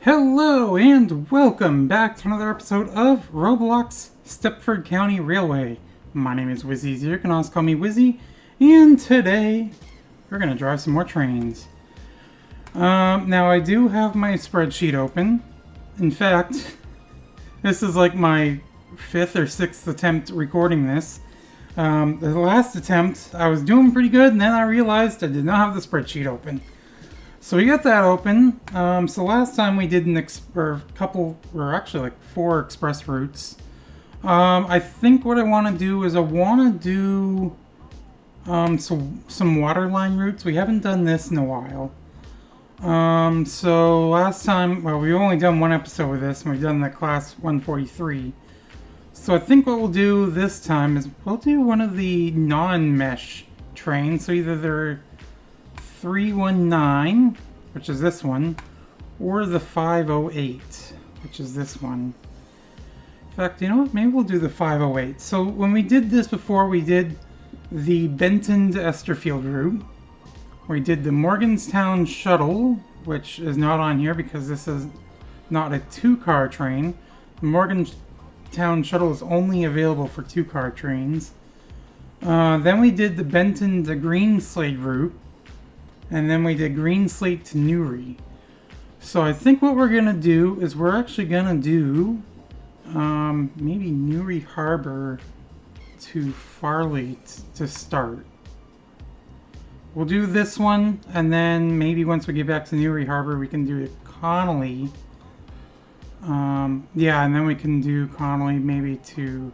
Hello and welcome back to another episode of Roblox Stepford County Railway. My name is Wizzy, you can also call me Wizzy, and today we're going to drive some more trains. Now I do have my spreadsheet open. In fact, this is like my 5th or 6th attempt recording this. The last attempt I was doing pretty good, and then I realized I did not have the spreadsheet open. So we got that open. So last time we did four express routes. I think what I want to do is I want to do some Waterline routes. We haven't done this in a while. So last time, well, we've only done one episode with this, and we've done the class 143. So I think what we'll do this time is we'll do one of the non-mesh trains. So either they're 319, which is this one, or the 508, which is this one. In fact, you know what? Maybe we'll do the 508. So when we did this before, we did the Benton to Esterfield route. We did the Morganstown shuttle, which is not on here because this is not a two-car train. The Morganstown shuttle is only available for two-car trains. Then we did the Benton to Greenslade route. And then we did Greenslade to Newry. So I think what we're going to do is we're actually going to do maybe Newry Harbour to Farleigh to start. We'll do this one, and then maybe once we get back to Newry Harbour, we can do Connolly. Yeah, and then we can do Connolly maybe to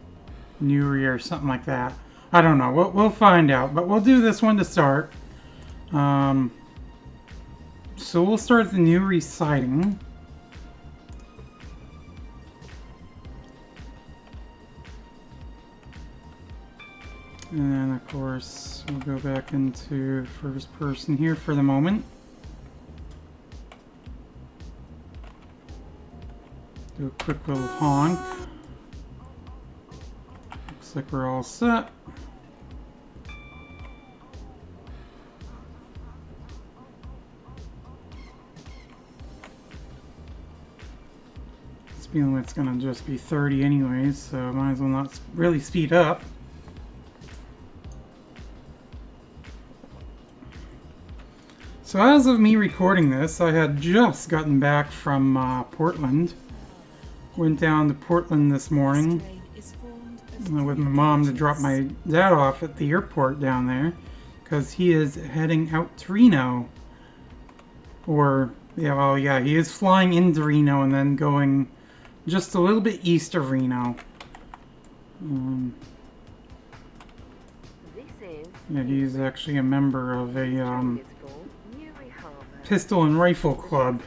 Newry or something like that. I don't know. We'll find out, but we'll do this one to start. So we'll start the Newry siding. And then of course we'll go back into first person here for the moment. Do a quick little honk. Looks like we're all set. Feeling it's gonna just be 30 anyways, so might as well not really speed up. So as of me recording this, I had just gotten back from Portland. Went down to Portland this morning with my mom to drop my dad off at the airport down there because he is heading out to Reno. Or, yeah, he is flying into Reno and then going just a little bit east of Reno. Yeah, he's actually a member of a pistol and rifle club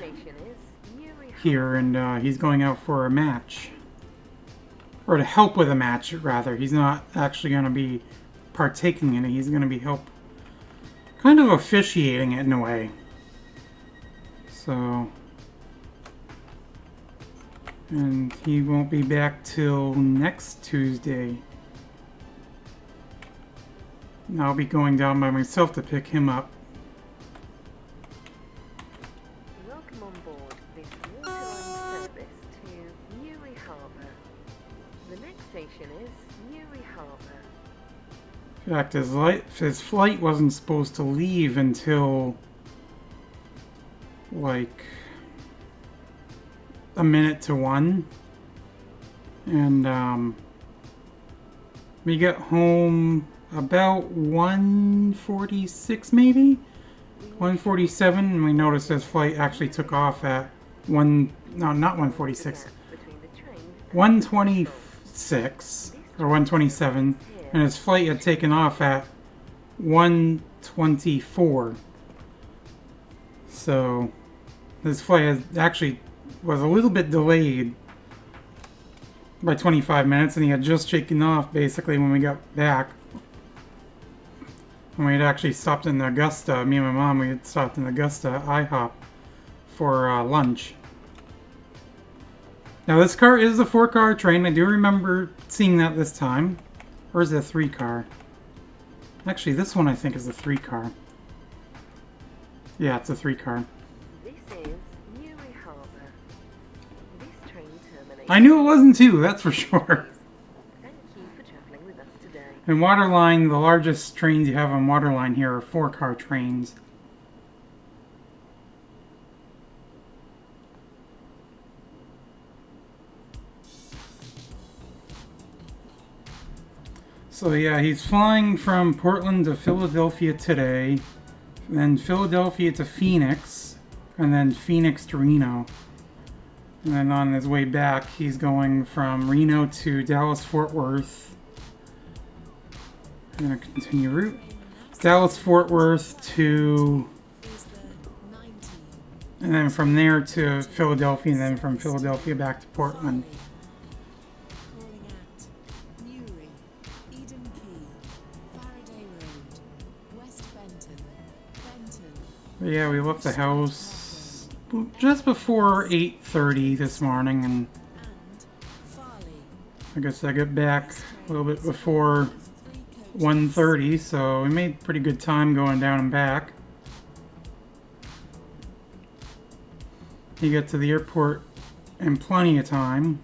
here, and he's going out for a match. Or to help with a match, rather. He's not actually going to be partaking in it. He's going to be kind of officiating it in a way. So... and he won't be back till next Tuesday. And I'll be going down by myself to pick him up. Welcome on board this Waterline service to Newry Harbour. The next station is Newry Harbour. In fact, his flight wasn't supposed to leave until like a minute to 1, and we got home about 1:46 maybe 1:47, and we noticed his flight actually took off at not 1:46, 1:26 or 1:27, and his flight had taken off at 1:24. So his flight had actually was a little bit delayed by 25 minutes, and he had just shaken off basically when we got back. And we had actually stopped in Augusta, me and my mom, we had stopped in Augusta IHOP for lunch. Now this car is a 4-car train. I do remember seeing that this time. Or is it a 3-car? Actually, this one I think is a 3-car. Yeah, it's a 3-car. This is Newry Harbour. I knew it wasn't 2, that's for sure. Thank you for travelling with us today. And Waterline, the largest trains you have on Waterline here are 4-car trains. So yeah, he's flying from Portland to Philadelphia today, then Philadelphia to Phoenix, and then Phoenix to Reno. And then on his way back, he's going from Reno to Dallas-Fort Worth. I'm going to continue route. Dallas-Fort Worth to... and then from there to Philadelphia, and then from Philadelphia back to Portland. Calling at Newry, Eden Key, Farleigh Road, West Benton, Benton. Yeah, we left the house just before 8:30 this morning, and Farleigh. I guess I got back a little bit before 1:30, so we made pretty good time going down and back. You get to the airport in plenty of time.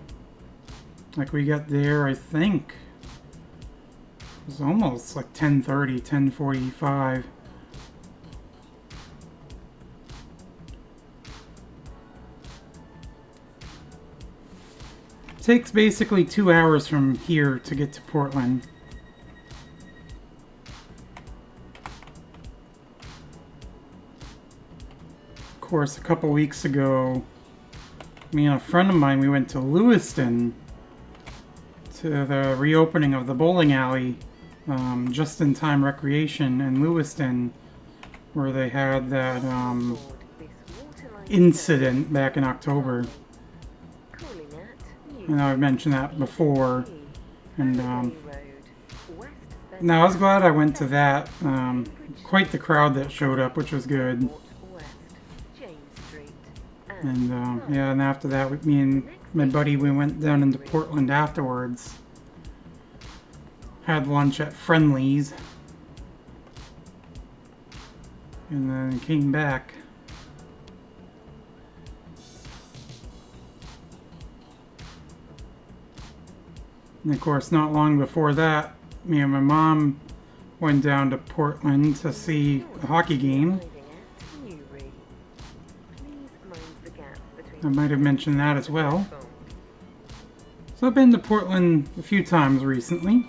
Like we got there, I think it was almost like 10:30, 10:45. Takes basically 2 hours from here to get to Portland. Of course, a couple weeks ago, me and a friend of mine, we went to Lewiston to the reopening of the bowling alley, just-in-time recreation in Lewiston, where they had that Board this Waterline incident back in October. service. Calling at I know I've mentioned that before, and Road, West no, I was glad I went to that. Quite the crowd that showed up, which was good. West, James Street, And yeah, and after that, me and my buddy, we went down into Portland afterwards. Had lunch at Friendly's, and then came back. And of course, not long before that, me and my mom went down to Portland to see a hockey game. arriving at Newry. Please mind the gap between I might have mentioned that as well. platform. So I've been to Portland a few times recently,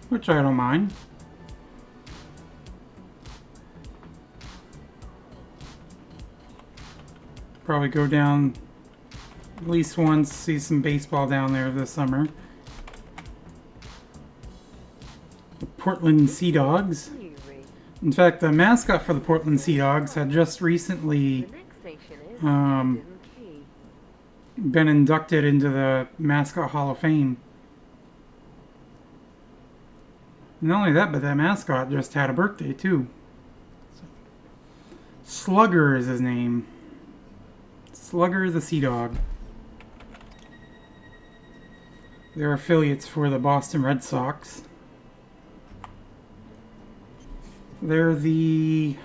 which I don't mind. Probably go down at least once, see some baseball down there this summer. The Portland Sea Dogs. Newry. In fact, the mascot for the Portland Sea Dogs had just recently The next station is Um, Eden Key. been inducted into the Mascot Hall of Fame. Not only that, but that mascot just had a birthday too. Slugger is his name. Slugger the Sea Dog. They're affiliates for the Boston Red Sox. They're the...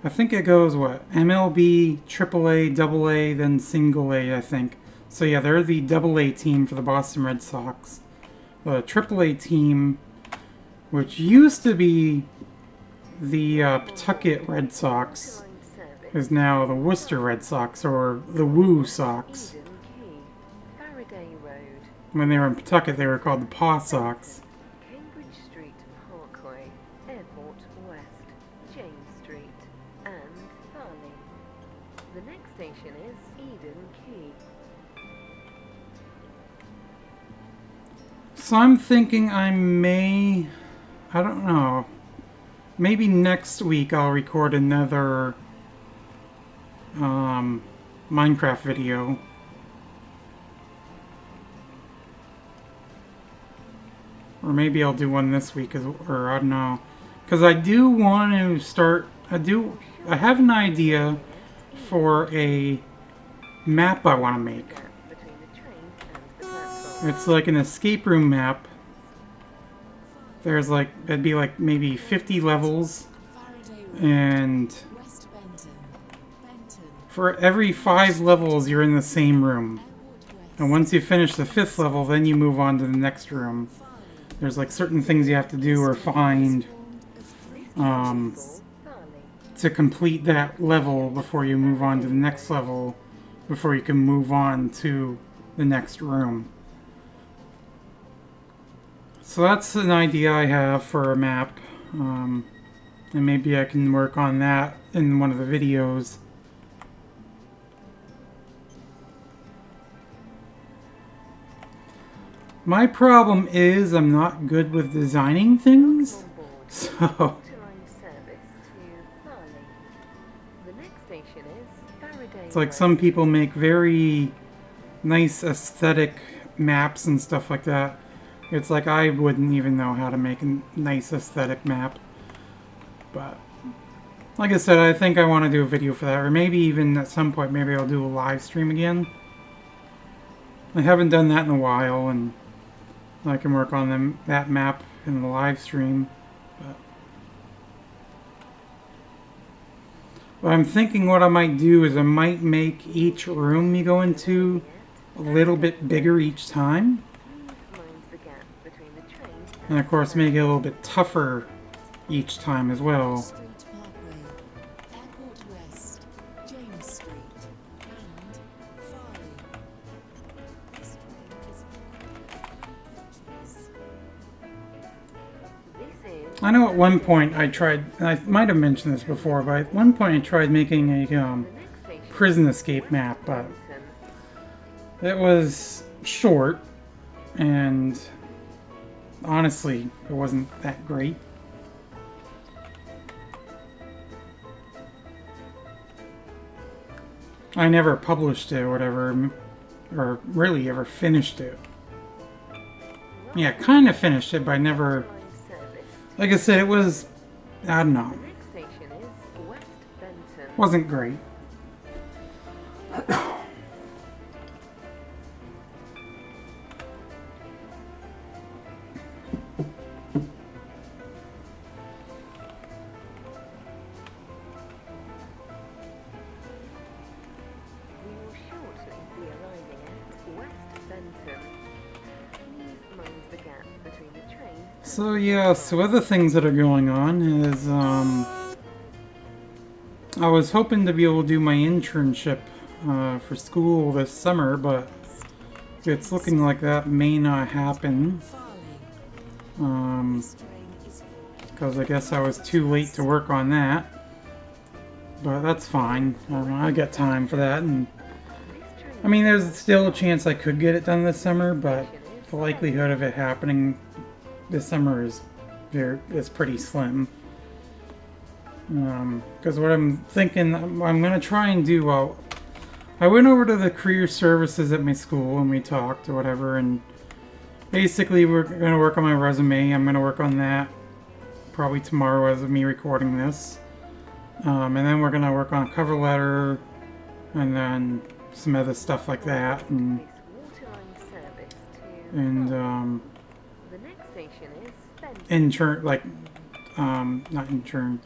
I think it goes, what? MLB, AAA, AA, then single A, I think. So yeah, they're the AA team for the Boston Red Sox. The AAA team, which used to be the Pawtucket Red Sox, Waterline service. is now the Worcester Red Sox, or the Woo Sox. Eden Key. Farleigh Road. When they were in Pawtucket, they were called the Paw Sox. Cambridge Street Parkway, Airport West, James Street, and Farleigh. The next station is Eden Key. So I'm thinking I don't know, maybe next week I'll record another Minecraft video. Or maybe I'll do one this week, or I don't know. Because I do want to start, I have an idea for a map I want to make. Gap between the train and the platform. It's like an escape room map. There's like, it'd be like maybe 50 levels, Farleigh Road, and West Benton, Benton. for every 5 levels, you're in the same room. And once you finish the 5th level, then you move on to the next room. There's like certain things you have to do or find to complete that level before you move on to the next level, before you can move on to the next room. So that's an idea I have for a map, and maybe I can work on that in one of the videos. My problem is I'm not good with designing things, so Waterline service to Farleigh. The next station is Farleigh. it's like some people make very nice aesthetic maps and stuff like that. It's like I wouldn't even know how to make a nice aesthetic map. But like I said, I think I want to do a video for that, or maybe even at some point maybe I'll do a live stream again. I haven't done that in a while, and I can work on that map in the live stream. But I'm thinking what I might do is I might make each room you go into a little bit bigger each time. Mind the gap between the train And of course make it a little bit tougher each time as well. Street Parkway, Airport West, James Street, and Farleigh. This train is This is I know at one point I tried, and I might have mentioned this before, but at one point I tried making a the next station. prison escape map, but Benton. it was short, and honestly, it wasn't that great. I never published it or whatever, or really ever finished it. Yeah, kind of finished it, but I never, Line service. like I said, it was, I don't know, The next station is West Benton. wasn't great. We will shortly be arriving at West Benton. Please mind the gap between the train and So yeah, so other things that are going on is I was hoping to be able to do my internship for school this summer, but it's looking like that may not happen Farleigh. This train is for because I guess I was too late to work on that. But that's fine. I got time for that, and this train I mean, there's still a chance I could get it done this summer, but the likelihood of it happening this summer is pretty slim. Because what I'm thinking, I'm gonna try and do. Well, I went over to the career services at my school and we talked or whatever, and basically we're gonna work on my resume. I'm gonna work on that probably tomorrow as of me recording this, and then we're gonna work on a cover letter, and then some other stuff like that, and this Waterline service to and the next station is Benton. intern like not intern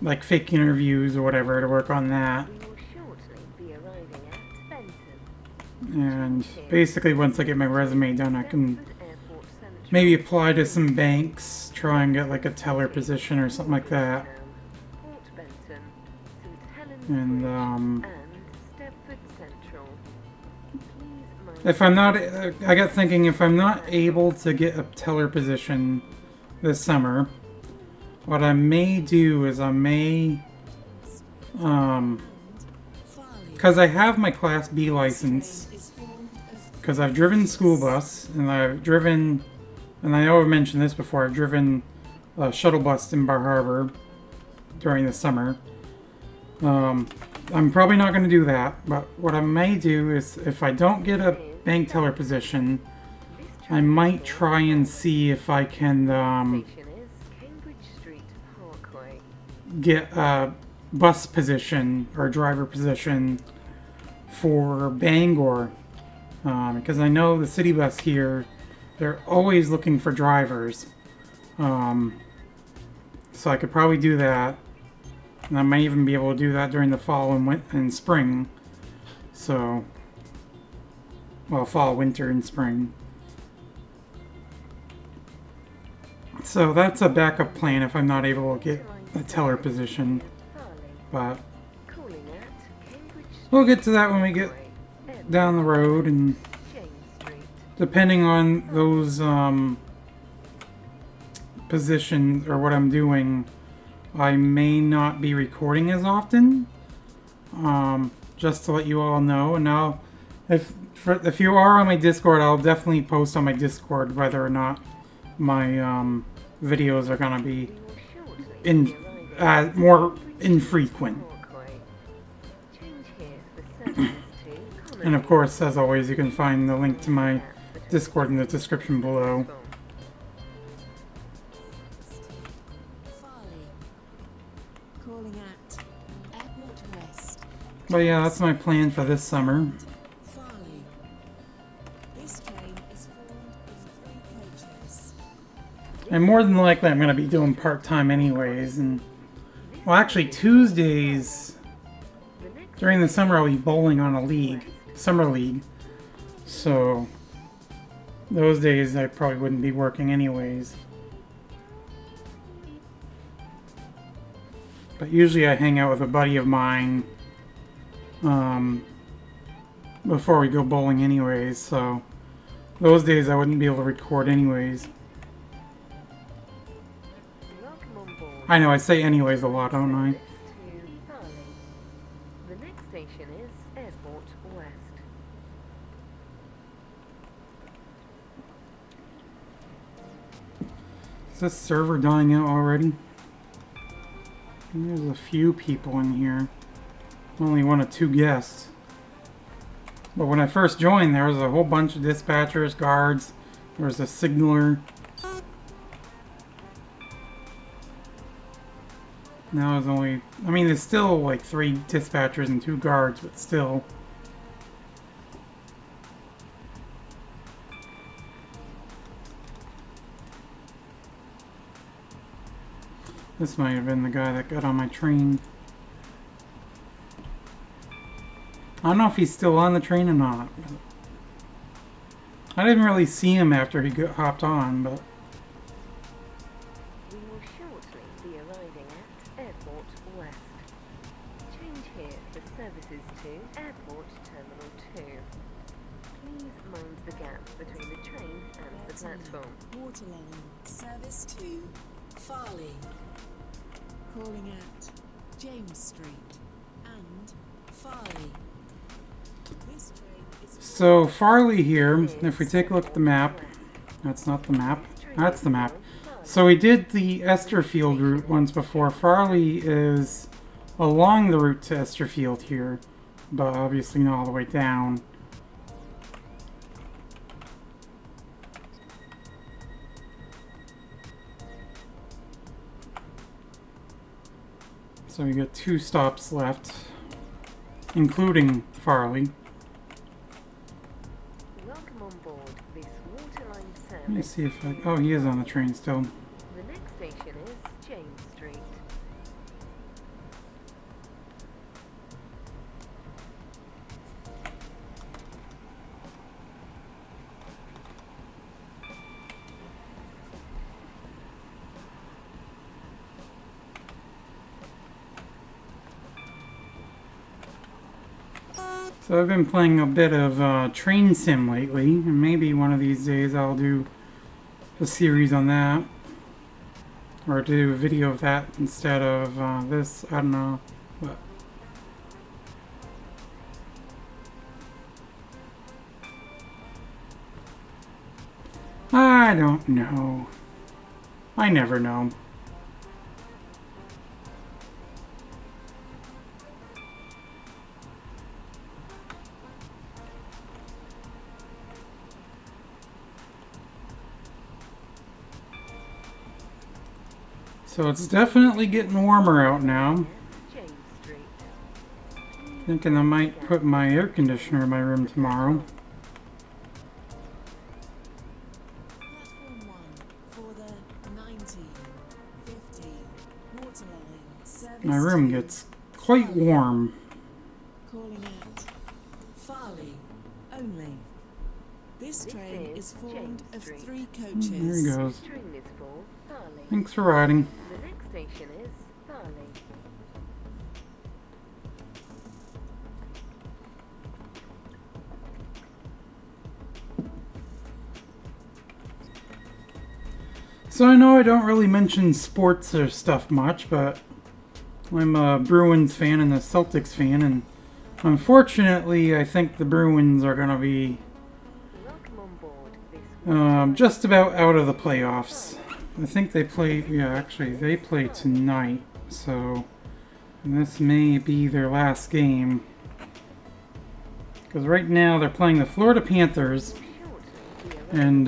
like fake interviews or whatever to work on that. We will shortly be arriving at Benton. And basically once I get my resume done, I can Stepford Airport Cemetery. maybe apply to some banks, try and get like a teller position or something like that. Port Benton, St Helens And Bridge, and Stepford Central. Please mind if I'm not, I got thinking if I'm not able to get a teller position this summer, what I may do is I may, Farleigh. because I have my Class B license, Train is formed of because I've driven school bus, and I've driven, and I know I've mentioned this before, I've driven a shuttle bus in Bar Harbor during the summer. I'm probably not going to do that, but what I may do is if I don't get a bank teller position, this I train might try and see if I can station is Cambridge Street Parkway. get a bus position or driver position for Bangor, because I know the city bus here, they're always looking for drivers, so I could probably do that. And I might even be able to do that during the fall and spring. So, well, fall, winter, and spring. So that's a backup plan if I'm not able to get a teller position. But we'll get to that when we get down the road, and depending on those positions or what I'm doing, I may not be recording as often. Just to let you all know. And now, if you are on my Discord, I'll definitely post on my Discord whether or not my videos are gonna be more infrequent. And of course, as always, you can find the link to my Discord in the description below. Calling at Airport West. But yeah, that's my plan for this summer. Farleigh. This train is formed of 3 coaches. And more than likely, I'm going to be doing part-time anyways. And well, actually, Tuesdays during the summer, I'll be bowling on a summer league. So those days, I probably wouldn't be working anyways. But usually I hang out with a buddy of mine before we go bowling anyways, so those days I wouldn't be able to record anyways. I know, I say anyways a lot, don't I? The next station is Airport West. Is this server dying out already? There's a few people in here. Only 1 or 2 guests. But when I first joined, there was a whole bunch of dispatchers, guards. There was a signaler. Now there's only... I mean, there's still like 3 dispatchers and 2 guards, but still. This might have been the guy that got on my train. I don't know if he's still on the train or not. I didn't really see him after he hopped on, but... We will shortly be arriving at Airport West. Change here for services to Airport Terminal 2. Please mind the gap between the train and the platform. Waterline. Service to Farleigh. Calling at James Street and Farleigh. This train is So, Farleigh here, if we take a look at the map, that's not the map, that's the map. So we did the Esterfield route once before. Farleigh is along the route to Esterfield here, but obviously not all the way down. So we got 2 stops left, including Farleigh. Welcome on board this Waterline service. Let me see if I... Oh, he is on the train still. The next station is James Street. So I've been playing a bit of train sim lately, and maybe one of these days I'll do a series on that. Or do a video of that instead of this, I don't know. But I don't know. I never know. So it's definitely getting warmer out now. James Street. Thinking I might put my air conditioner in my room tomorrow. Platform 1 for the 1950 Waterline Service My room 2, gets quite warm. calling at Farleigh only. This train is formed of 3 There he coaches. goes. Train is for Farleigh. Thanks for riding. The next station is Farleigh. So I know I don't really mention sports or stuff much, but I'm a Bruins fan and a Celtics fan, and unfortunately I think the Bruins are going to be Welcome on board this just about out of the playoffs. I think they play, yeah, actually they play tonight, so this may be their last game. Because right now they're playing the Florida Panthers, and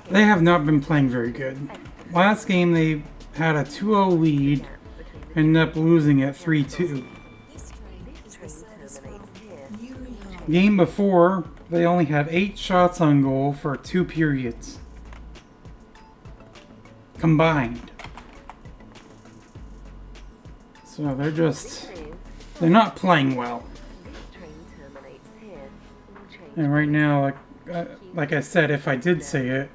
they have not been playing very good. Last game they had a 2-0 lead, ended up losing at 3-2. This train is the service from Newry Harbour. Game before, they only had 8 shots on goal for 2 periods. Combined. So they're not playing well. This train terminates here. All change And right now, like I said, if I did say it,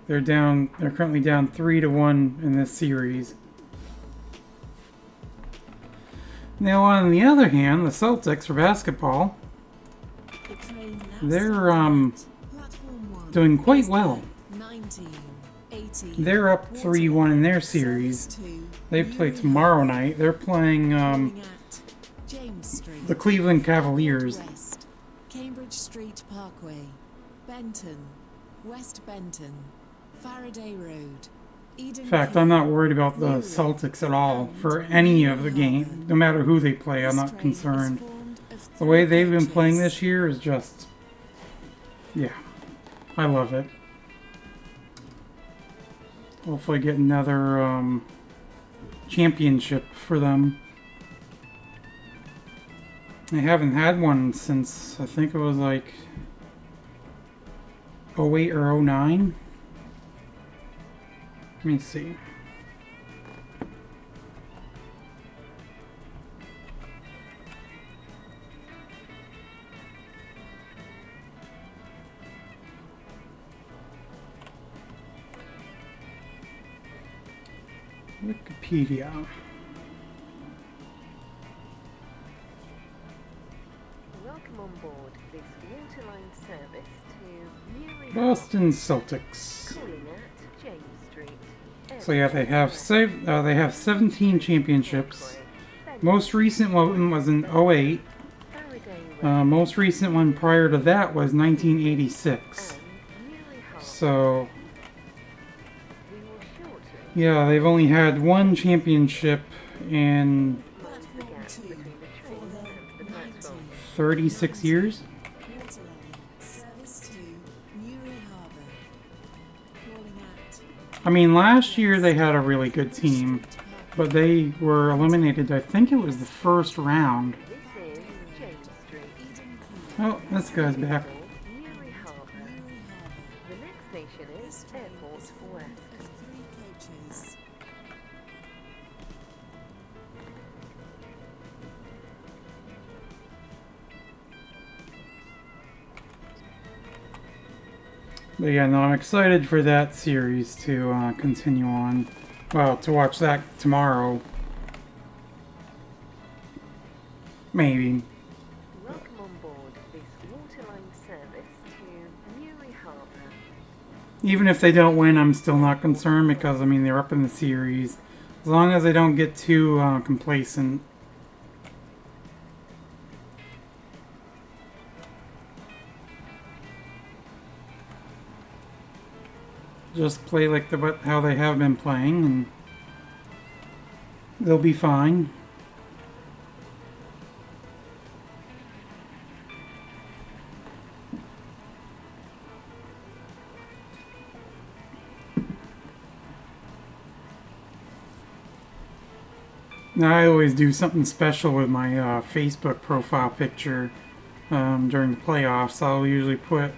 they're currently down 3-1 in this series. Now on the other hand, the Celtics for basketball, The train now they're starts at platform 1. doing quite well. 19, 18. They're up 3-1 in their series. Service 2, They play Newry tomorrow Harbour. night. They're playing Calling at James Street, the Cleveland Cavaliers. West, Cambridge Street Parkway, Benton, West Benton, Faraday Road, Eden. In fact, I'm not worried about the Celtics at all for any of the game. No matter who they play, I'm not concerned. The way they've been playing this year is just, yeah, I love it. Hopefully get another championship for them. They haven't had one since, I think it was like 08 or 09. Let me see. Wikipedia. Welcome on board this Waterline service to Newry Boston Celtics. calling at James Street. So yeah, they have 17 championships. Most recent one was in 08. Faraday Road Most recent one prior to that was 1986. and Newry Harbour. So We will shortly yeah, they've only had one championship in close the gap between the train and the platform. 36 years. Waterline, service 2, Newry Harbour. Calling at I mean, last year they had a really good team, Street Parkway, but they were eliminated. I think it was the first round. This is James Street. Eden Oh, Court, this guy's back. For Newry Harbour. Newry Harbour. The next station is This train Airport is formed West. of 3 coaches. But yeah, no, I'm excited for that series to continue on. Well, to watch that tomorrow. Maybe. Welcome on board this Waterline service to Newry Harbour. Even if they don't win, I'm still not concerned because, I mean, they're up in the series. As long as they don't get too complacent. Just play like how they have been playing, and they'll be fine. Now, I always do something special with my Facebook profile picture during the playoffs. I'll usually put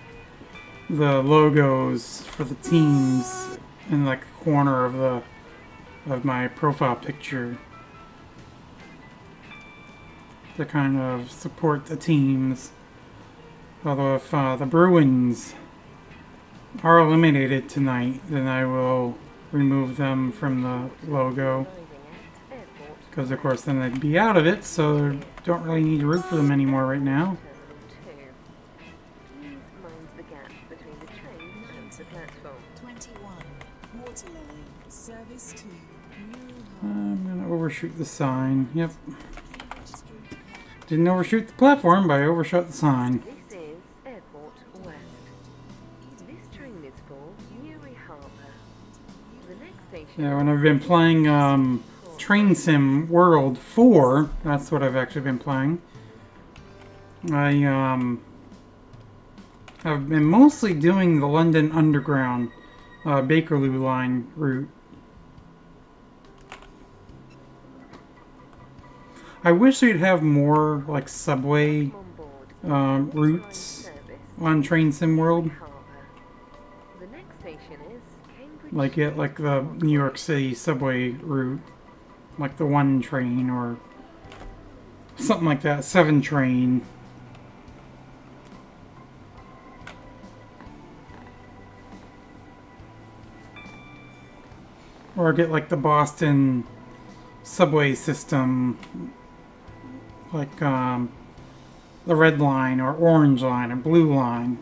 the logos for the teams in like a corner of of my profile picture to kind of support the teams. Although if the Bruins are eliminated tonight, then I will remove them from the logo. Because of course then they'd be out of it, so don't really need to root for them anymore right now. Please mind the gap between the train and the platform. 21. Waterline. Service to Newry I'm gonna overshoot the sign. Yep. Street. Didn't overshoot the platform, but I overshot the sign. This is Airport West. This train is for Newry Harbour. The next station Yeah, when I've been playing Train Sim World 4, that's what I've actually been playing. I've been mostly doing the London Underground Bakerloo line route. I wish they'd have more like subway on board routes service on Train Sim World, Harbour. The next station is Cambridge. like the New York City subway route, like the 1 train or something like that, 7 train. Or get like the Boston subway system, like the red line or orange line or blue line.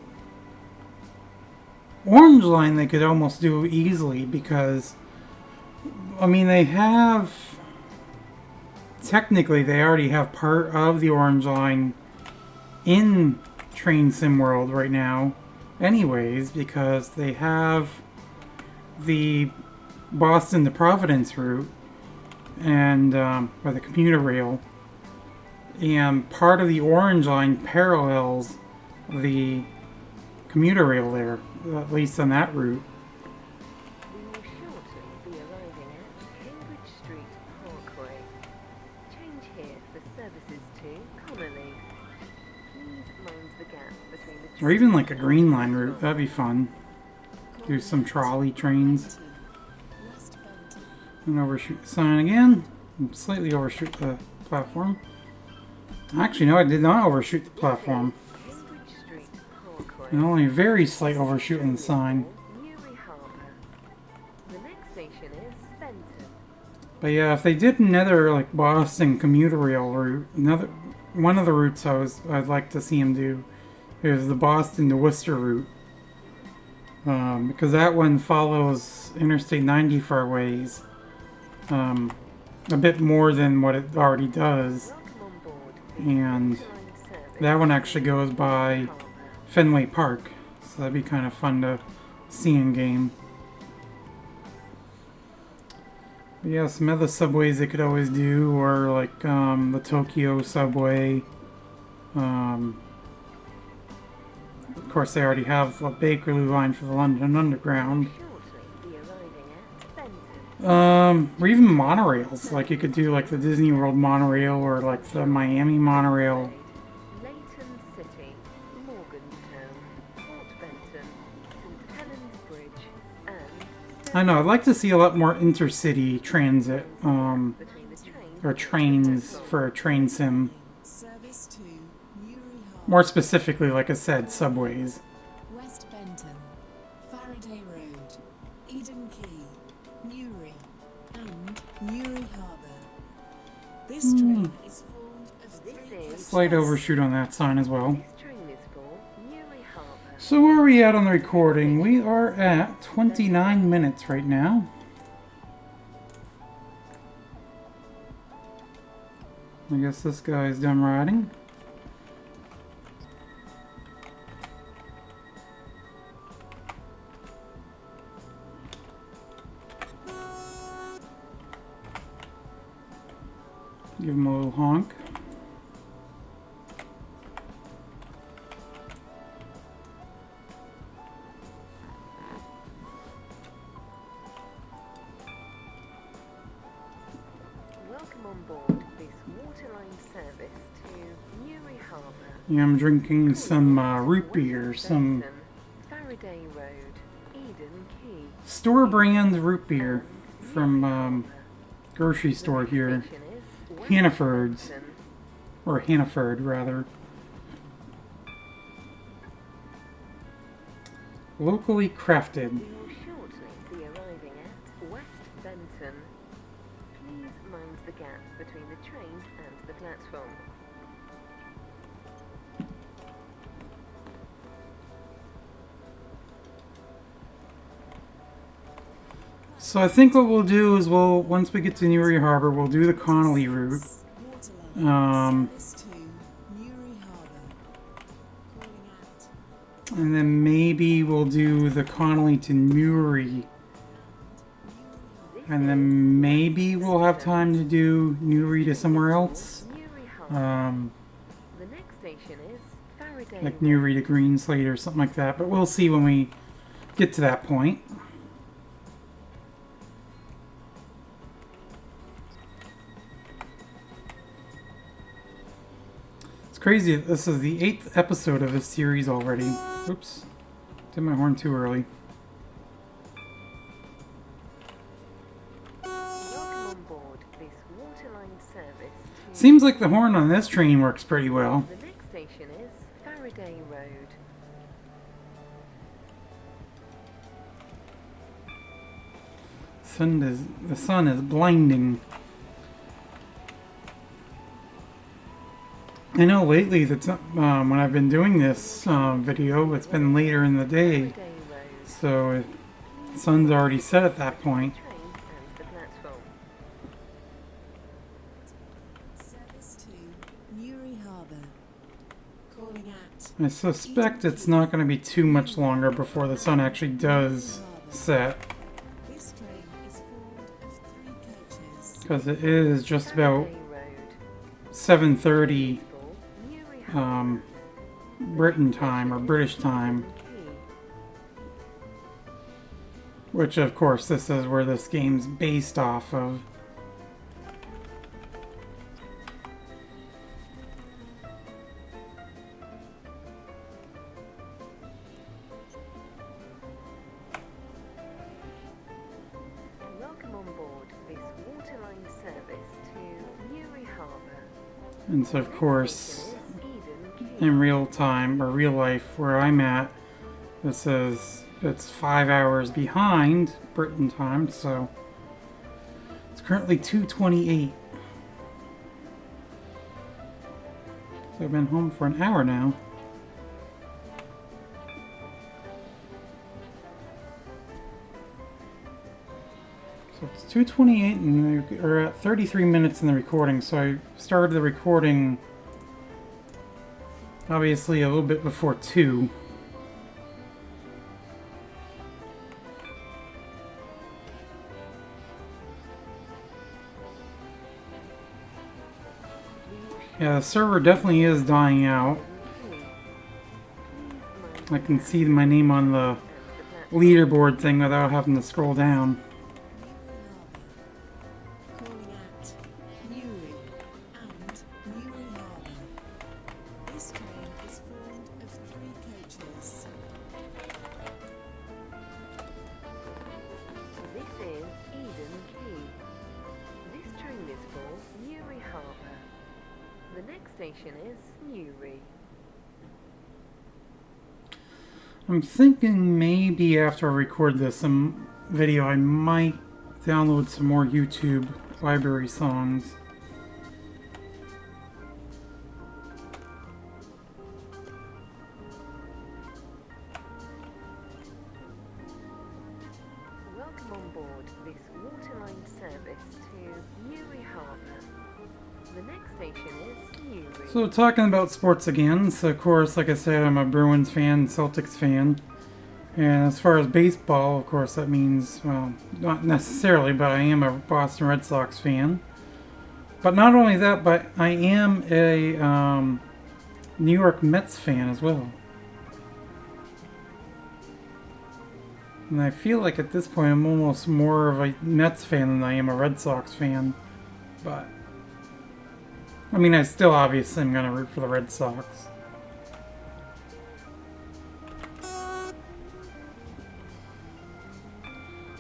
Orange line they could almost do easily because, I mean, technically they already have part of the orange line in Train Sim World right now anyways, because they have the Boston to Providence route and or the commuter rail, and part of the orange line parallels the commuter rail there, at least on that route. We will shortly be arriving at Cambridge Street Parkway. Change here for services to Connolly. Please mind the gap between the Or even like a green line route, that'd be fun. Do some trolley trains. 20. West Benton. And overshoot the sign again. And slightly overshoot the platform. Actually, no, I did not overshoot the platform. Cambridge Street Parkway. And only a very slight overshoot on the sign. Newry Harbour. The next station is Benton. But yeah, if they did another like Boston commuter rail route, one of the routes I'd like to see them do is the Boston to Worcester route, because that one follows Interstate 90 for a ways, a bit more than what it already does, Welcome on board. and Waterline service that one actually goes by Harbour. Fenway Park, so that'd be kind of fun to see in game. But yeah, some other subways they could always do, or like the Tokyo subway. Of course, they already have a Bakerloo line for the London Underground. Shortly be arriving at Benton. Or even monorails. Like you could do like the Disney World monorail or like the Miami monorail. Leighton City, Morgantown, Port Benton, St Helens Bridge, and I know, I'd like to see a lot more intercity transit, between the train or trains for a train sim. Service to Newry Harbour. More specifically, like I said, subways. West Benton. Faraday Road. Eden Quay. Newry. And Newry Harbour. This train is formed of 3 coaches. Slight overshoot on that sign as well. this train is for Newry Harbour. So where are we at on the recording? We are at 29 minutes right now. I guess this guy's done riding. Give him a little honk. Welcome on board this Waterline service to Newry Harbour. Yeah, I'm drinking some root beer, some Faraday Road, Eden Quay. store brand root beer from grocery store here. Hannaford's. Or Hannaford, rather. Locally crafted. We will shortly be arriving at West Benton. Please mind the gap between the train and the platform. Platform So I think what we'll do is once we get to Newry Harbour, we'll do the Connolly route. Waterline, service to Newry Harbour. Calling at And then maybe we'll do the Connolly to Newry. And then maybe we'll have time to do Newry to somewhere else. Newry Harbour. The next station is Farleigh. Like Newry to Greenslade or something like that. But we'll see when we get to that point. It's crazy that this is the 8th episode of this series already. Oops. Did my horn too early. Welcome on board this Waterline service to Seems like the horn on this train works pretty well. the next station is Farleigh Road. The sun is blinding. I know lately that when I've been doing this video, it's been later in the day, Farleigh Road. so the sun's already set at that point. Train and the platform. service to Newry Harbour. Calling at I suspect it's not going to be too much longer before the sun actually does set, this train is formed of 3 coaches. because it is just about Farleigh Road. 7:30 For Newry Harbour. Britain time or British time, which of course this is where this game's based off of. Welcome on board this Waterline service to Newry Harbour. And so of course, Station is Eden Key. in real time or real life where I'm at, this is it's 5 hours behind Britain time, so it's currently 2:28. So I've been home for an hour now. So it's 2:28 and we're at 33 minutes in the recording, so I started the recording obviously a little bit before 2. Yeah, the server definitely is dying out. I can see my name on the leaderboard thing without having to scroll down. Calling at Newry and Newry Harbour. This train is formed of 3 coaches. This is Eden Key. This train is for Newry Harbour. The next station is Newry. I'm thinking maybe after I record this video, I might download some more YouTube library songs. Welcome on board this Waterline service to Newry Harbour. The next station is Newry. So talking about sports again, so of course, like I said, I'm a Bruins fan, Celtics fan. And as far as baseball, of course, that means, well, not necessarily, but I am a Boston Red Sox fan. But not only that, but I am a New York Mets fan as well. And I feel like at this point I'm almost more of a Mets fan than I am a Red Sox fan. But, I mean, I still obviously am going to root for the Red Sox.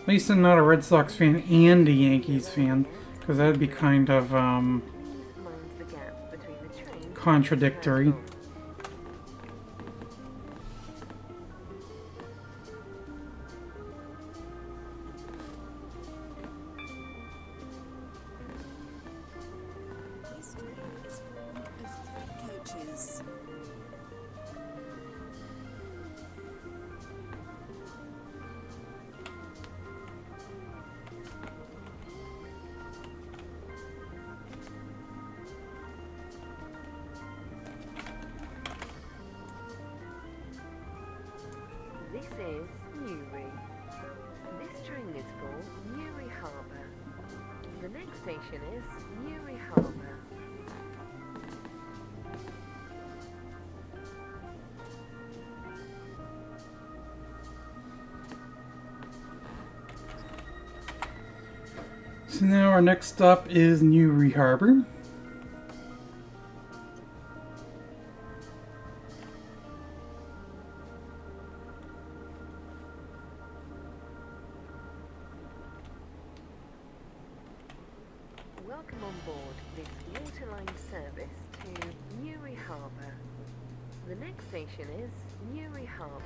At least I'm not a Red Sox fan and a Yankees fan, because that would be kind of Please mind the gap between the train contradictory. and the platform. This train is formed of 3 coaches. This is Newry. This train is for Newry Harbour. The next station is Newry Harbour. So now our next stop is Newry Harbour. Welcome on board this Waterline service to Newry Harbour. The next station is Newry Harbour.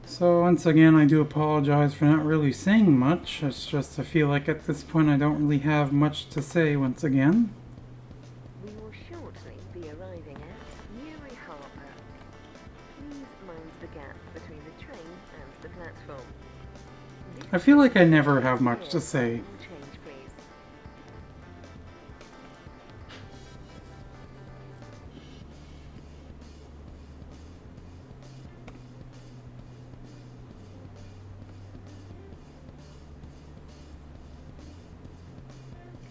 So once again, I do apologize for not really saying much. It's just I feel like at this point I don't really have much to say once again. We will shortly be arriving at Newry Harbour. Please mind the gap between the train and the platform. I feel like I never have much to say. Change, please.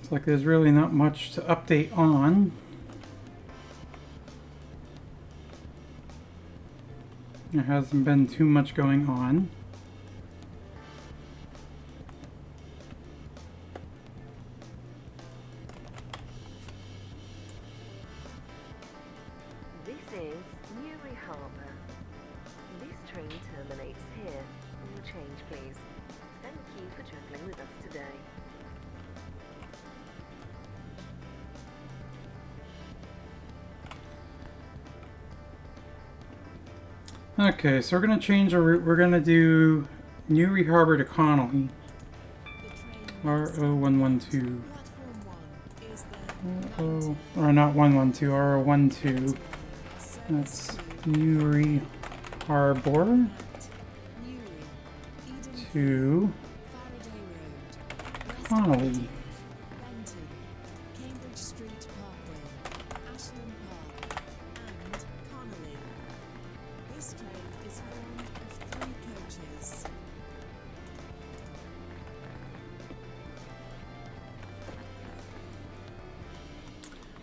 It's like there's really not much to update on. There hasn't been too much going on. This is Newry Harbour. This train terminates here. Will change, please. Thank you for travelling with us today. Okay, so we're gonna change our route. We're gonna do Newry Harbour to Connolly. The train RO112. platform 1 is the Or not 112, RO12. That's Newry Harbour Newry, Eden, to Farleigh Road, Connolly. Benton, Cambridge Street Parkway, Ashland Park, and Connolly. This train is formed of 3 coaches.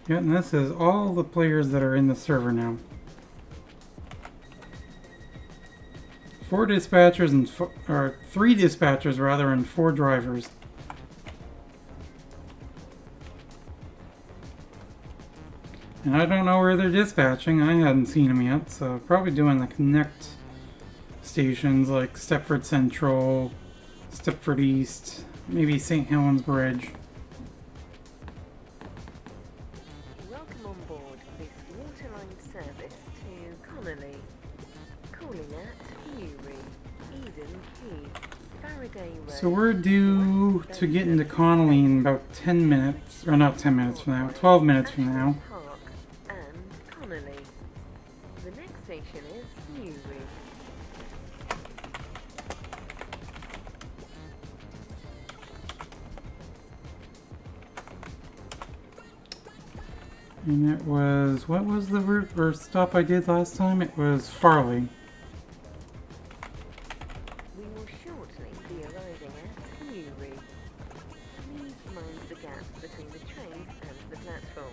Yeah, and this is all the players that are in the server now. 4 dispatchers and or 3 dispatchers rather, and 4 drivers. And I don't know where they're dispatching. I hadn't seen them yet, so probably doing the connect stations like Stepford Central, Stepford East, maybe St. Helens Bridge. Welcome on board this Waterline service to Connolly. Calling at Newry, Eden Key, Farleigh Road. So we're due to get into Connolly in about 10 minutes, or not 10 minutes from now, 12 minutes from now. Park and Connolly. The next station is Newry. And it was, what was the route or stop I did last time? It was Farleigh. We will shortly be arriving at Newry. Please mind the gap between the train and the platform.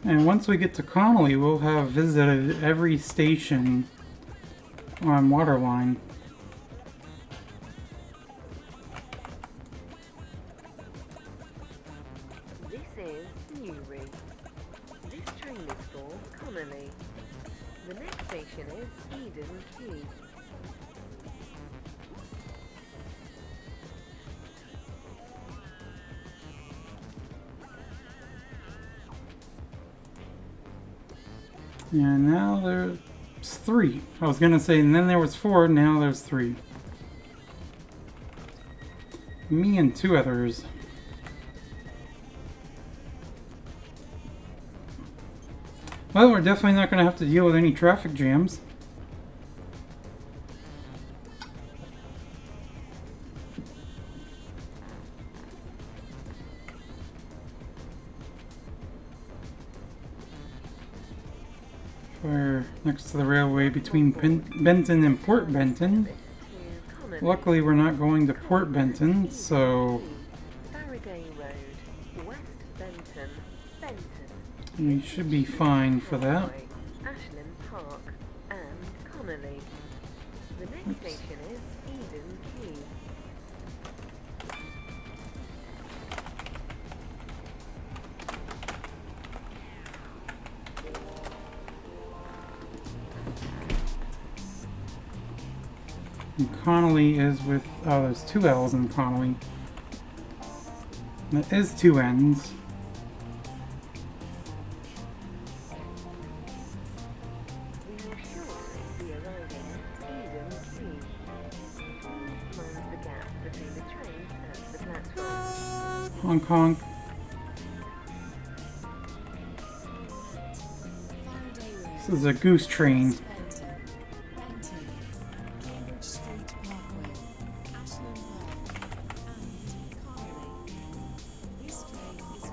And once we get to Connolly, we'll have visited every station on Waterline. This is Newry. This train is for Connolly. The next station is Eden Quay. And now there's 3. I was gonna say, and then there was 4, now there's 3. Me and 2 others. Well, we're definitely not gonna have to deal with any traffic jams. We're next to the railway between Benton and Port Benton. To Connolly. Luckily, we're not going to Port Benton, so Farleigh Road, West Benton, Benton. we should be fine for that. Ashland Park and Connolly. The next station is Eden Quay. And Connolly is with, oh, there's 2 L's in Connolly. That is 2 N's. We will shortly be arriving at Eden Quay. Please mind the gap between the train and the platform. Honk honk. Farleigh Road. This is a goose train. Benton. Benton. Cambridge Street Parkway. Ashland Park. And Connolly. This train is This for is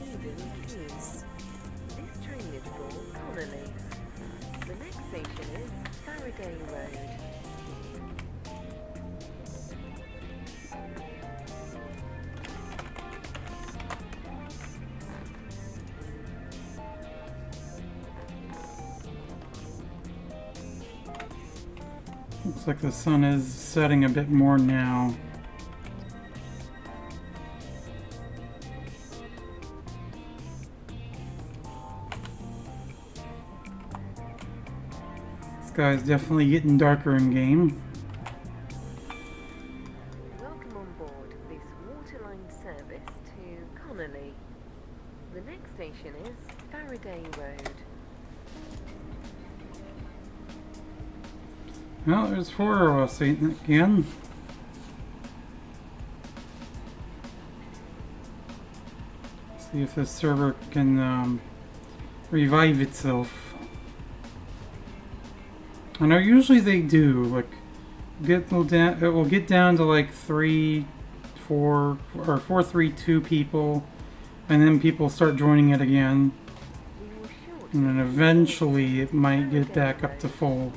Eden Quay. This train is for Connolly. The next station is Farleigh Road. Looks like the sun is setting a bit more now. Sky's definitely getting darker in game. Welcome on board this Waterline service to Connolly. The next station is Farleigh Road. Well, there's 4 of us again. See if this server can revive itself. I know usually they do. Like, it will get down to like 3, 4, or 4, 3, 2 people, and then people start joining it again, We will shortly and then eventually it might get back up to full.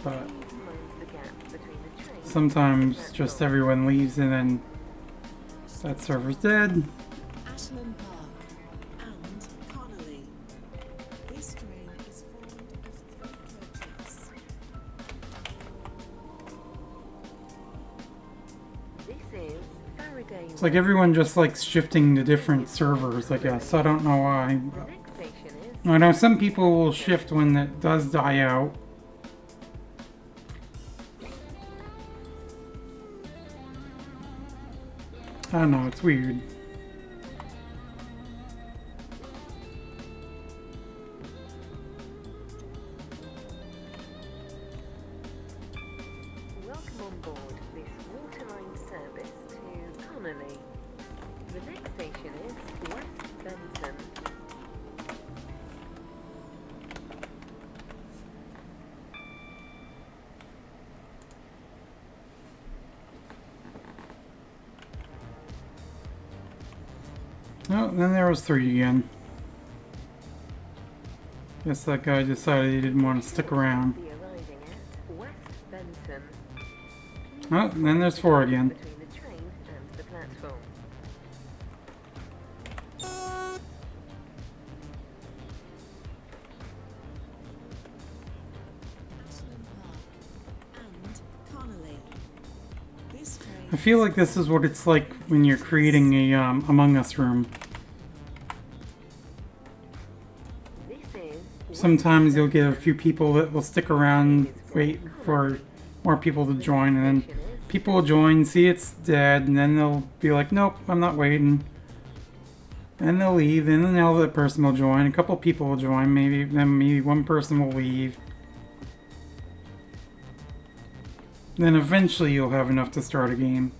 But Please mind the gap between the train sometimes and the just platform. everyone leaves and then that server's dead. Ashland Park and Connolly. This train is formed of 3 coaches. This is Farleigh It's like everyone just likes shifting to different servers, I guess. I don't know why. The next station is I know some people will shift when it does die out. I don't know, it's weird. welcome on board this Waterline service to Connolly. The next station is West Benton. Oh, then there was 3 again. Guess that guy decided he didn't want to stick around. Be arriving at West Benton. Oh, then there's 4 again. Between the train and the platform. I feel like this is what it's like when you're creating a Among Us room. This is Sometimes you'll get a few people that will stick around, wait for more people to join, and then people will join, see it's dead, and then they'll be like, nope, I'm not waiting. And they'll leave, and then another person will join, a couple people will join, maybe one person will leave. Then eventually you'll have enough to start a game.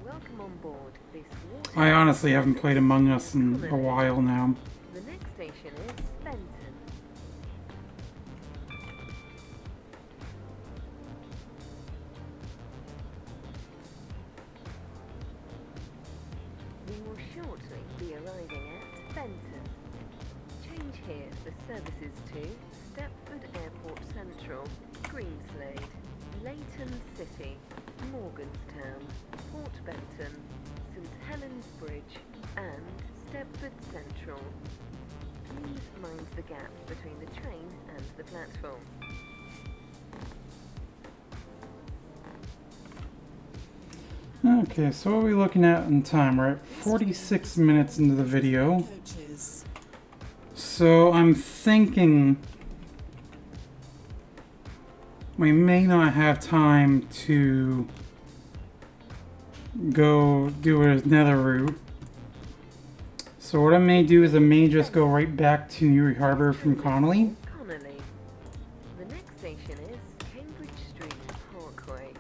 welcome on board this water. I honestly haven't played Among Us in a while now. The next station is Benton. We will shortly be arriving at Benton. Change here for services to Stepford Airport Central, Greenslade, Leighton City, Morganstown, Port Benton, St Helens Bridge and Stepford Central. Please mind the gap between the train and the platform. Okay, so what are we looking at in time? We're at 46 minutes into the video. Coaches. So I'm thinking we may not have time to go do another route. So what I may do is I may just go right back to Newry Harbour from Connolly. Connolly. The next station is Cambridge Street Parkway.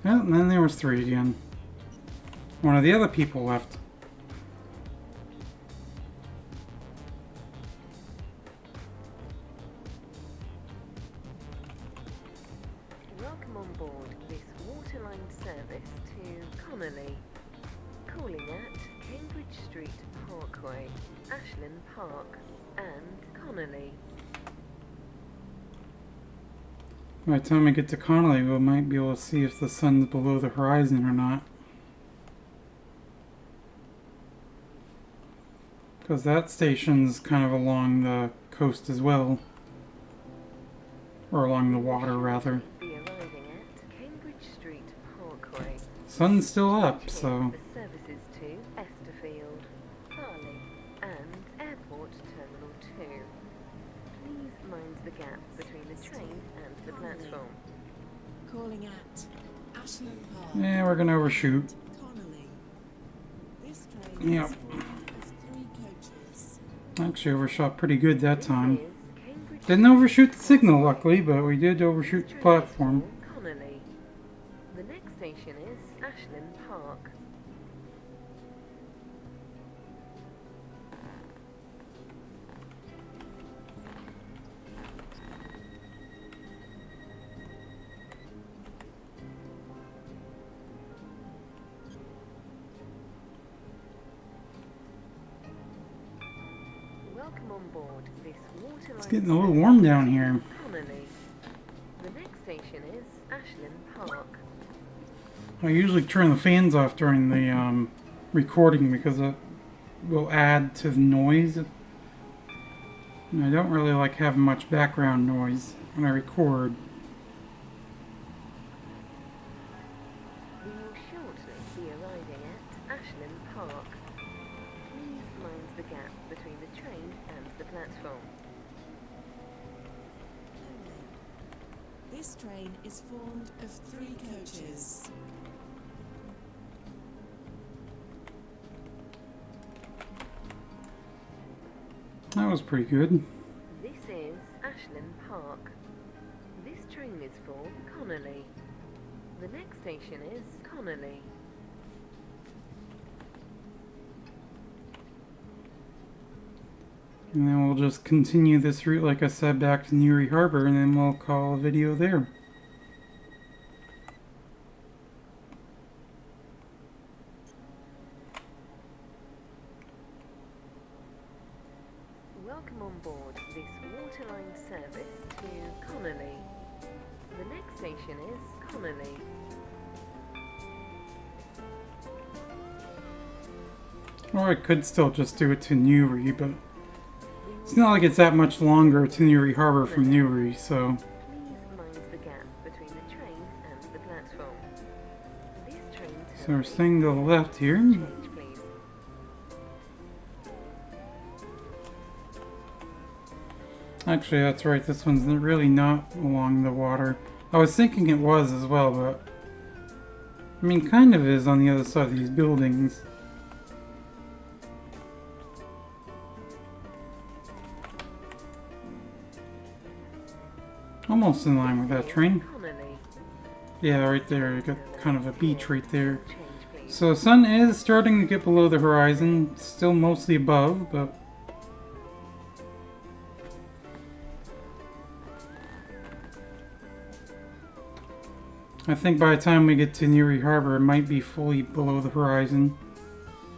Oh, and then there was 3 again. One of the other people left. Welcome on board this Waterline service to Connolly. Calling at Cambridge Street Parkway, Ashland Park and Connolly. By the time I get to Connolly, we might be able to see if the sun's below the horizon or not. Because that station's kind of along the coast as well. Or along the water, rather. Be arriving at Cambridge Street Parkway. Sun's still up, Change so... here for services to Esterfield, Farleigh and Airport Terminal 2. Please mind the gap between the train and the platform. Calling at Ashland Park. Yeah, we're gonna overshoot. Connolly. This train Yep. is full of 3 coaches. Actually overshot pretty good that This time. is Cambridge Didn't overshoot the signal, luckily, but we did overshoot the platform. Connolly. The next station is Ashland Park. Welcome on board this Waterline. It's getting a little warm down here. Connolly. The next station is Ashland Park. I usually turn the fans off during the recording because it will add to the noise. And I don't really like having much background noise when I record. We will shortly be arriving at Ashland Park. Please mind the gap between the train and the platform. This train is formed of 3 coaches. That was pretty good. This is Ashland Park. This train is for Connolly. The next station is Connolly. And then we'll just continue this route, like I said, back to Newry Harbour, and then we'll call a video there. Welcome on board this Waterline service to Connolly. The next station is Connolly. Or I could still just do it to Newry, but it's not like it's that much longer to Newry Harbour from Newry, so... Please mind the gap between the train and the platform. This train So we're staying to the left here. change, please. Actually, that's right, this one's really not along the water. I was thinking it was as well, but... I mean, kind of is on the other side of these buildings. Almost in line with that train. Connolly. Yeah, right there, you got kind of a beach right there. Change, please. So the sun is starting to get below the horizon, still mostly above, but... I think by the time we get to Newry Harbour, it might be fully below the horizon.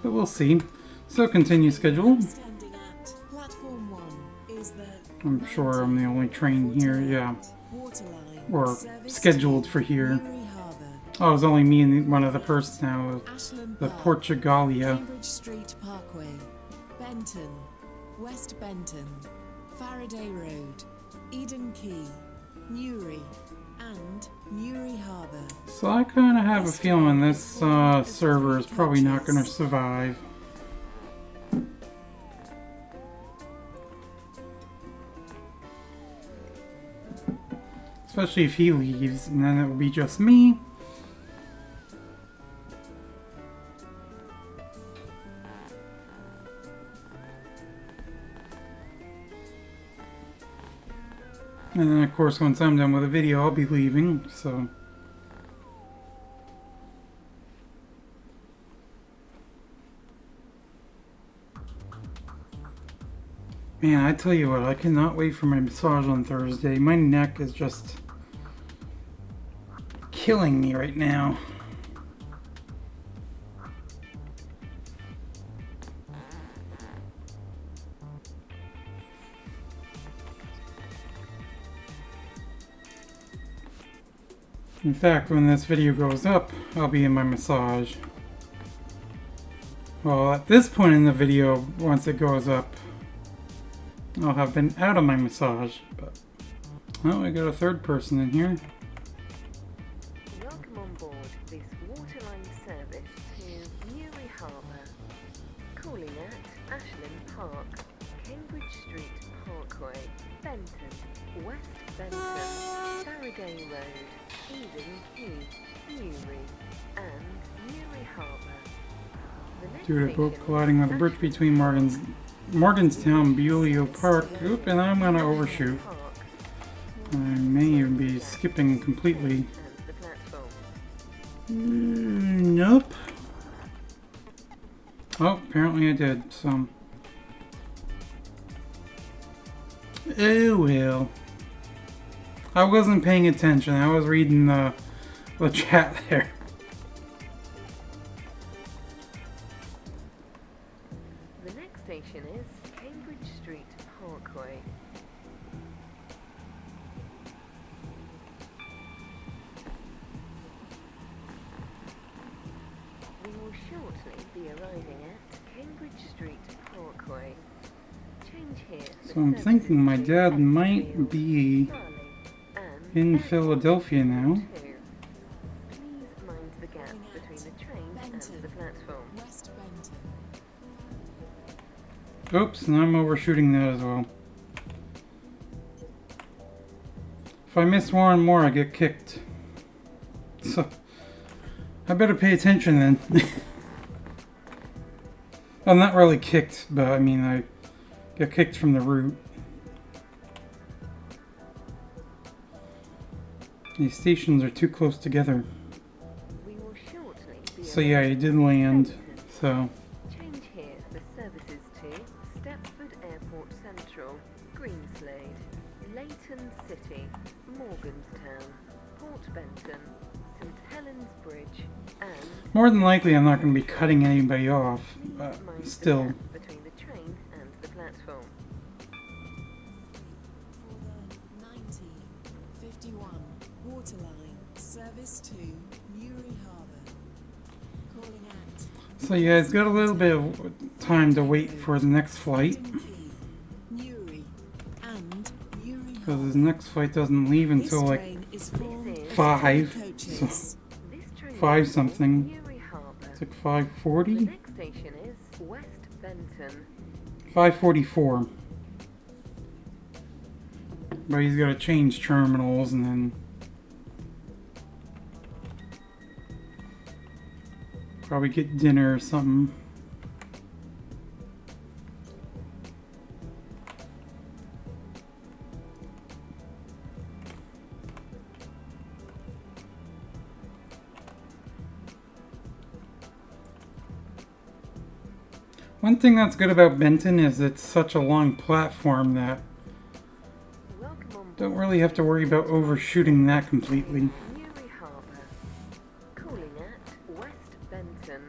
But we'll see. So continue schedule. Standing at platform 1 is the I'm sure I'm the only train here, yeah. Waterline Or service scheduled to for here. Newry Harbour, Oh, it's only me and one other person now. Ashland The Park, Portugalia. Cambridge Street Parkway, Benton, West Benton, Farleigh Road, Eden Quay, Newry, and Newry Harbour. So I kind of have a feeling this server is probably not going to survive. Especially if he leaves, and then it will be just me. And then, of course, once I'm done with the video, I'll be leaving, so... Man, I tell you what, I cannot wait for my massage on Thursday. My neck is just... killing me right now. In fact, when this video goes up, I'll be in my massage. Well, at this point in the video, once it goes up, I'll have been out of my massage, but... Oh, we got a third person in here. Welcome on board this Waterline service to Newry Harbour. Calling at Ashland Park, Cambridge Street Parkway, Benton, West Benton, Farleigh Road, Eden Quay, Newry, and Newry Harbour. The next Due to boat station colliding with a is bridge between Morganstown, Beaulieu Park. Oop, and I'm gonna overshoot. Park, I may even be skipping completely. and the platform. Nope. Oh, apparently I did, so... Oh well. I wasn't paying attention, I was reading the chat there. The next station is Cambridge Street Parkway. We will shortly be arriving at Cambridge Street Parkway. Change here. for So I'm services thinking my to dad might Enfield, be Farleigh, and in Airport Philadelphia now. Terminal 2. Please mind the gap between the train and the platform. West Benton. Oops, and I'm overshooting that as well. If I miss one more, I get kicked. So, I better pay attention then. I'm not really kicked, but I mean, I get kicked from the route. These stations are too close together. We will shortly be So yeah, you did land, so... Change here for services to Stepford Airport Central, Greenslade, Leighton City, Morganstown, Port Benton, St Helens Bridge, and More than likely I'm not going to be cutting anybody off, please but mind the still. gap between the train and the platform. 51, Waterline, service to Newry Harbour. Calling at So yeah, it's got a little bit of time to wait for the next flight. Eden Key, Newry, and Newry Because Harbour. his next flight doesn't leave This until like train is formed of 5. 3 So coaches. This train 5 is for something. Newry Harbour. it's like The 5:40? next station is West Benton. 5:44. But he's got to change terminals and then probably get dinner or something. One thing that's good about Benton is it's such a long platform that Welcome on board. don't really have to worry about overshooting that completely. Newry Harbour. Calling at West Benton,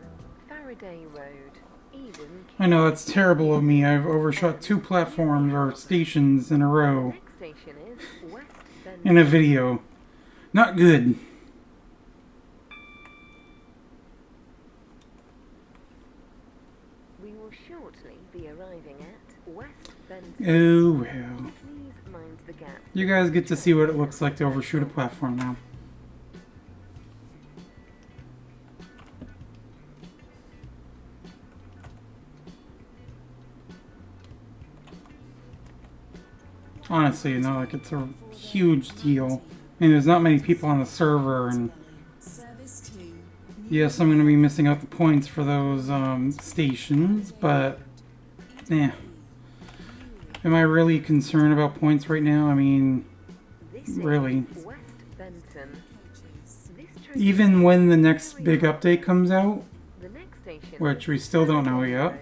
Farleigh Road, Eden Key. I know that's terrible of me. I've overshot 2 platforms or stations in a row Next station is West Benton. in a video. Not good. We will shortly be arriving at West Benton. Oh well. Please mind the gap. You guys get to see what it looks like to overshoot a platform now. Honestly, you know, like it's a huge deal. I mean, there's not many people on the server, and Service to yes, I'm going to be missing out the points for those stations, but yeah. Am I really concerned about points right now? I mean, This is really. West Benton. coaches. This train Even when the next big update comes out, The next station which is we still don't know Farleigh yet.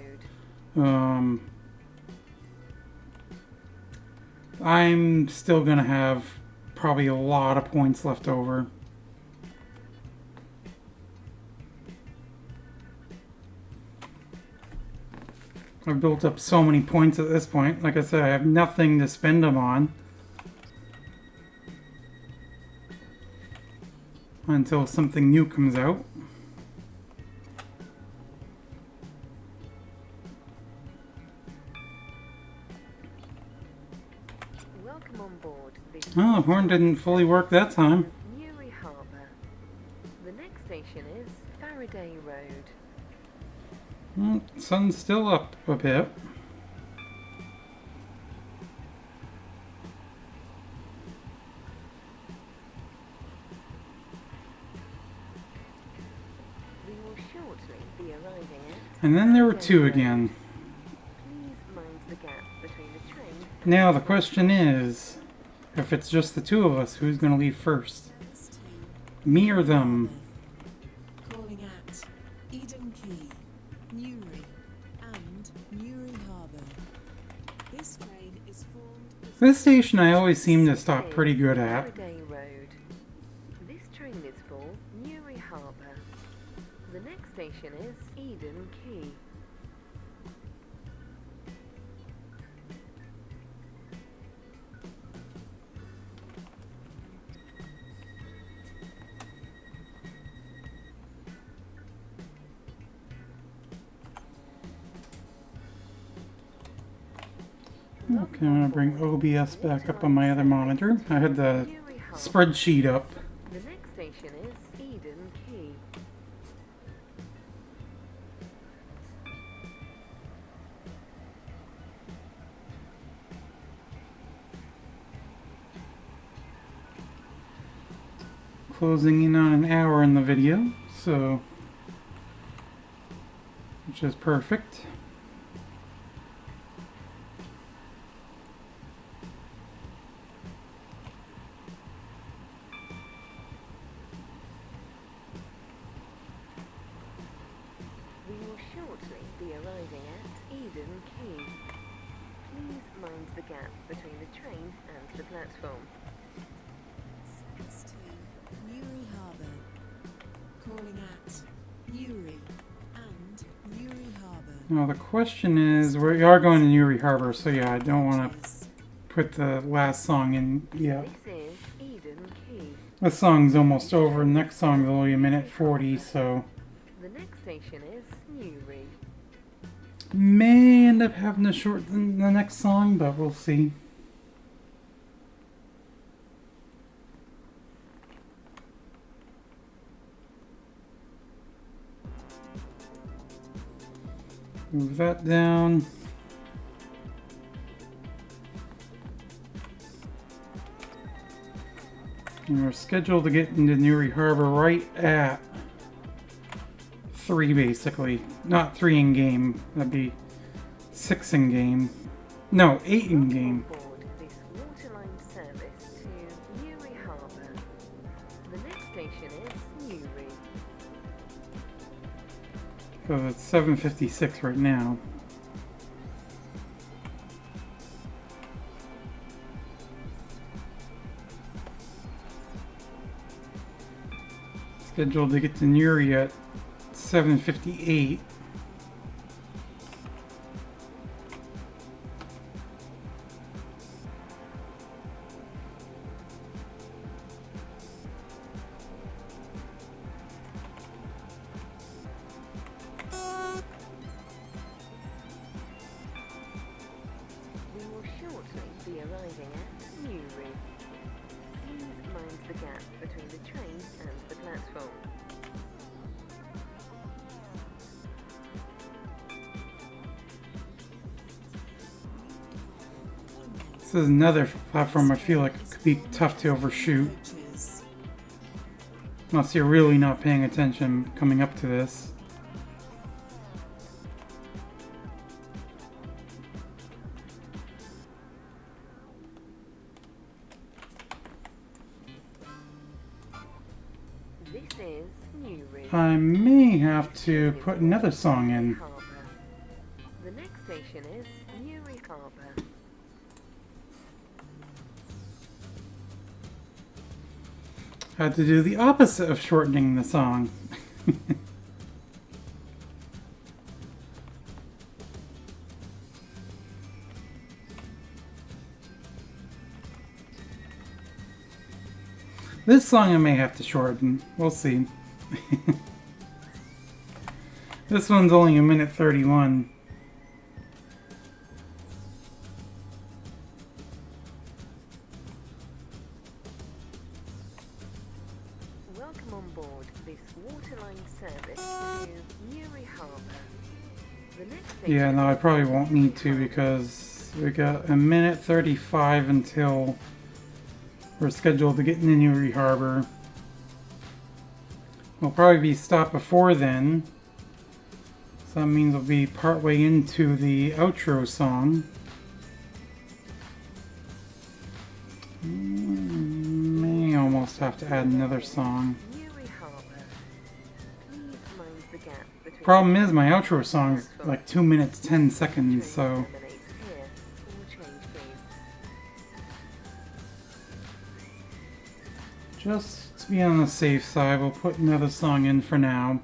Road. I'm still gonna have probably a lot of points left over. I've built up so many points at this point. Like I said, I have nothing to spend them on until something new comes out. Welcome on board this Oh, the horn didn't fully work that time. Newry Harbour. The next station is Farleigh Road. Sun's still up a bit. We will shortly be arriving at. And then there were Farleigh 2 Road. again. Please mind the gap between the train and Now the question is, if it's just the 2 of us, who's gonna leave first? Service to Me or them? Calling at Eden Key, Newry, and Newry Harbour. This train is formed of This station I always seem to stop pretty good at. Farleigh Road. This train is for Newry Harbour. The next station is Eden Key. Okay, I'm gonna bring OBS back up on my other monitor. I had the Newry Harbour. spreadsheet up. The next station is Eden Key. Closing in on an hour in the video, so which is perfect. We will shortly be arriving at Eden Key. Please mind the gap between the train and the platform. service to Newry Harbour. Calling at Newry and Newry Harbour. Now the question is, we are going to Newry Harbour, so yeah, I don't want to Coaches. put the last song in yet. This is Eden This song's almost over. The next song's only a minute 40, so The next station is Newry. may end up having to shorten the next song, but we'll see. Move that down. And we're scheduled to get into Newry Harbour right at 3 basically. Not 3 in game. That'd be 6 in game. No, 8 in game. On board this Waterline service to Newry Harbour. The next station is Newry. So it's 7:56 right now. Scheduled to get to Newry at 7:58. We will shortly be arriving at Newry. Please mind the gap between the train and the platform. This is another platform I feel like it could be tough to overshoot. Coaches. Unless you're really not paying attention coming up to this. This is Newry. I may have to put another song in. Harbour. The next station is Newry Harbour. Had to do the opposite of shortening the song. This song I may have to shorten. We'll see. This one's only a minute 31. Welcome on board this Waterline service to Newry Harbour. The next station Yeah, no, I probably won't need to because we got a minute 35 until we're scheduled to get into Newry Harbour. We'll probably be stopped before then. So that means we'll be partway into the outro song. May almost have to add another song. Newry Harbour. Please mind the gap between Problem is my outro song is like 2 minutes 10 seconds, so terminates here. All change please. just to be on the safe side, we'll put another song in for now.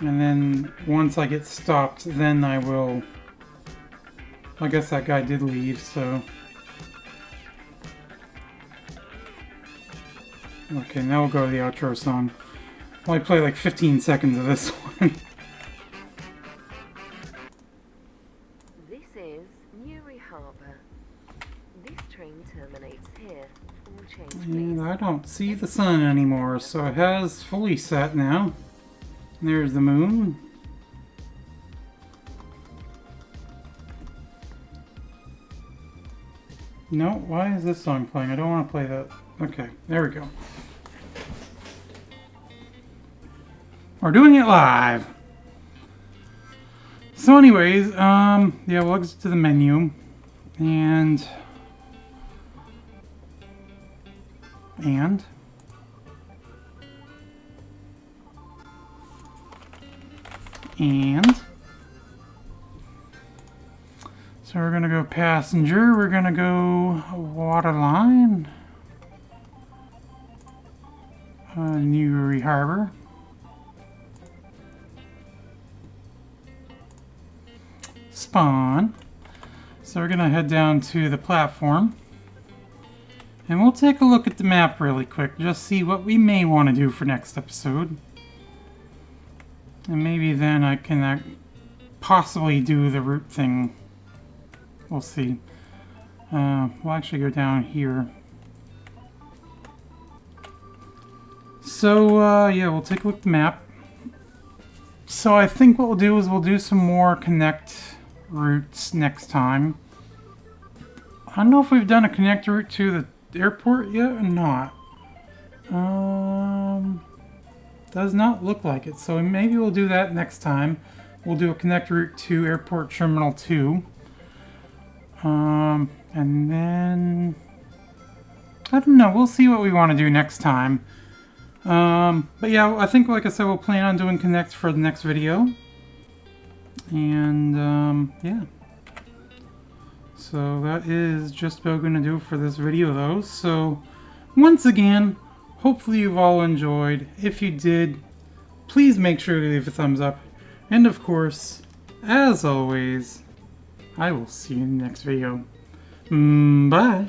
And then once I get stopped, then I will... I guess that guy did leave, so... Okay, now we'll go to the outro song. I'll only play like 15 seconds of this one. This is Newry Harbour. This train terminates here. All change please. And I don't see the sun anymore, so it has fully set now. There's the moon. No, why is this song playing? I don't want to play that. Okay, there we go. We're doing it live. So anyways, yeah, we'll exit to the menu. And so we're gonna go passenger, we're gonna go Waterline, Newry Harbour, spawn. So we're gonna head down to the platform. And we'll take a look at the map really quick, just see what we may want to do for next episode. And maybe then I can possibly do the route thing. We'll see. We'll actually go down here. So, yeah, we'll take a look at the map. So I think what we'll do is we'll do some more connect routes next time. I don't know if we've done a connect route to the airport yet or not. Does not look like it. So maybe we'll do that next time. We'll do a connect route to Airport Terminal 2. And then I don't know. We'll see what we want to do next time. But yeah, I think, like I said, we'll plan on doing connect for the next video. And yeah. So that is just about going to do it for this video, though. So once again, hopefully you've all enjoyed. If you did, please make sure to leave a thumbs up. And of course, as always, I will see you in the next video. Bye!